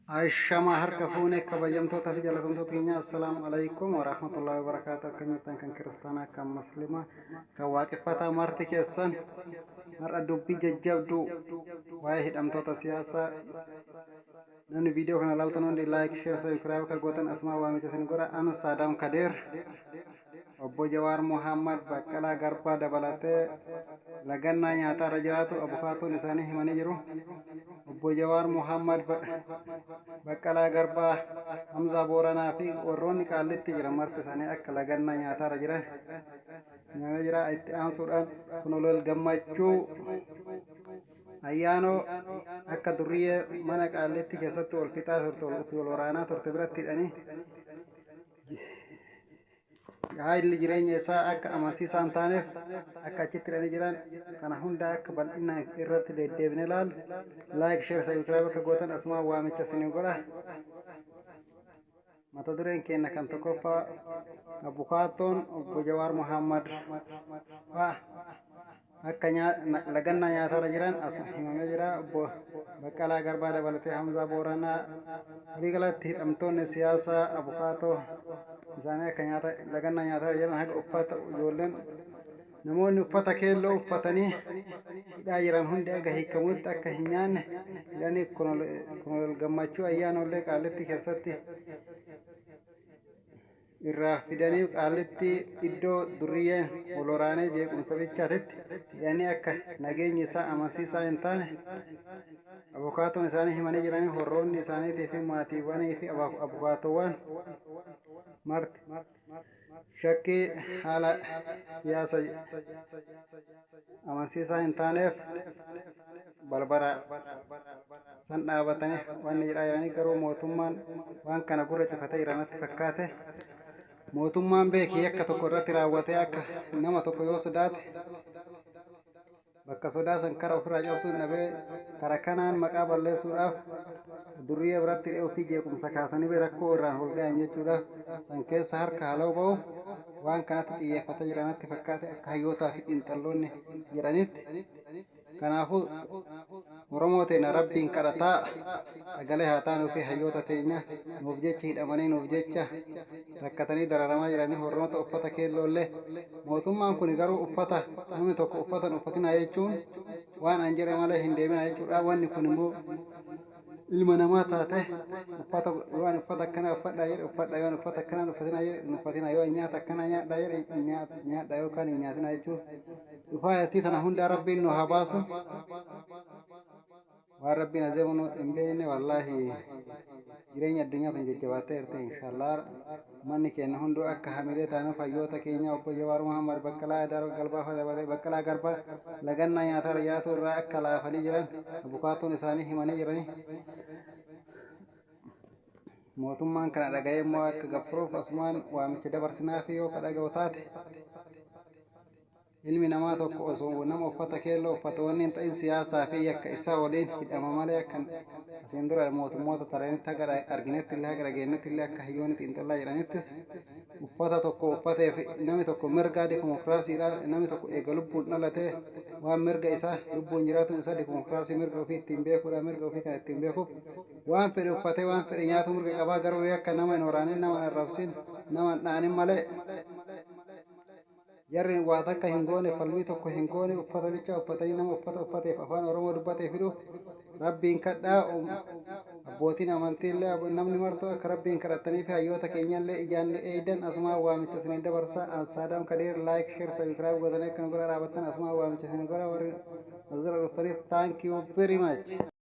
Aishama harka fuune kabajamtoota fi jalatamtoota keenya assalaamu alaikum warahmatullahi wabarakatuh. Akka jirtan kan kiristaanaa kan muslimaa kan waaqeffataa marti keessan har'a dubbii jajjabduu waa'ee hidhamtoota siyaasaa namni viidiyoo kana ilaaltan hundi laayik sheer sabskiraayib akka gootan asumaa waamicha isin godha. An Saadaam Kadeer obbo Jawaar Muhammad Baqqalaa Garbaa dabalatee lagannaa nyaataa irra jiraatu abukaatoon isaanii himanii jiru. Obbo Jawaar Muhammad Baqqalaa Garbaa Hamzaa Booranaa fi warroonni qaallitti jiran marti isaanii akka lagannaa nyaataa irra jiran himamee jira. Itti aansuudhaan kun olol gammachuu ayyaanoo akka durriyyee mana qaallitti keessatti wal fixaa turte wal waraanaa turte biratti hidhanii haalli jireenya isaa akka amansiisaan taaneef akka achitti hidhanii jiran kana hunda akka bal'ina irratti deddeebine ilaalu laayik sheer sabskiraayib akka gootan asumaa waamicha isin godha. Mata dureen keenya kan tokkoffaa abukaatoon obbo Jawaar Muhammad akka lagannaa nyaatarra jiran as himamee jira. Obbo Baqqalaa Garbaa dabalatee Hamzaa Booranaa waliigalatti hidhamtoonni siyaasaa abukaatoo isaanii akka lagannaa nyaatarra jiran haga uffata ijoolleen namoonni uffata keelloo uffatanii hidhaa jiran hundi aga hiikamutti akka hin nyaanne hidhanii kun gammachuu ayyaanollee qaallitti keessatti irraa fidanii qaallitti iddoo durriyyeen wal waraanee jeequmsa bichaatitti hidhanii akka nageenyi isaa amansiisaa hin taane abukaatoon isaanii himanii jiranii horroonni isaaniitii fi maatiiwwanii fi abukaatowwan marti shakkii haala siyaasa amansiisaa hin taaneef balbala san dhaabatanii waan jedhaa jiranii garuu mootummaan waan kana gurra cufatee jiranatti fakkaate. Mootummaan beekii akka tokko irratti raawwatee akka nama tokko yoo sodaate bakka sodaa san karaa ofirraa cabsuun dhabee karaa kanaan maqaa balleessuudhaaf durriyyee biratti ofii jeequmsa kaasanii rakkoo irraan holga'an jechuudhaaf san keessa harka haaloo ba'u waan kanatti xiyyeeffatee jiranatti fakkaate akka hayyootaa fi xiinxalloonni jedhanitti. Kanaafuu Oromoo teenya rabbiin kadhataa sagalee haa taanuu fi hayyoota teenya nuuf jecha hidhamanii nuuf jecha rakkatanii dararamaa jiranii horroota uffata keelloollee mootummaan kun garuu uffata namni tokko uffatan uffatinaa jechuun waan an jedhe malee hin deemina jechuudha. Wanni kun immoo ilma namaa taate uffata waan uffata akkana uffadhaa jedhe uffadha yoo uffata akkana uffatinaa jedhe uffatinaa yoo nyaata akkana nyaadhaa jedhe nyaadhaa yookaan hin nyaatinaa jechuudha. Dhufaatii tana hunda rabbiin nu haa baasu. Waan rabbiin azeemu nu hin beekne wallaahi jireenya addunyaa kan jajjabaatee jirte inshaallah manni keenya hunduu akka hamilee taanuuf hayyoota keenya obbo Jawaar Muhammad Baqqalaa Garbaa lagannaa nyaataa jiraatu irraa akka laafanii jiran abukaatoon isaanii himanii jiranii. Mootummaan kana dhaga'ee immoo akka gaffuruuf asumaan waamicha dabarsinaa fi yoo dhaga'u taate ilmi namaa tokko osoo nama uffata keelloo uffata wanni hin ta'in siyaasaa fi akka isaa waliin hidhama malee akka asiin dura mootummoota taranitti haga arginetti illee haga dhageenyetti illee akka hayyoonni xiinxallaa jedhanittis uffata tokko uffateef namni tokko mirgaa dimokiraasiidha. Namni tokko eega lubbuun dhalatee waan mirga isaa lubbuun jiraatu isaa dimokiraasii mirga ofii ittiin beekuudha. Mirga ofii kana ittiin beekuuf waan fedhe uffatee waan fedhe nyaatu mirga qabaa. Garuu akka nama hin waraanin nama hin arrabsin nama hin dhaanin malee jarri waa takka hin goone falmii tokko hin goone uffata bicha uffatanii nama uffata uffateef afaan Oromoo dubbatee fiduuf rabbiin kadhaa. Abbootiin amantiillee namni martuu akka rabbiin kadhatanii fi hayyoota keenyallee ijaan eeydan asumaa waamicha isin dabarsaa. An Saadaam Kadeer laayik sheer sabskiraayib godhanii akka nu bira dhaabattan asumaa waamicha isin godha. Warri asirra dhuftaniif thank you very much.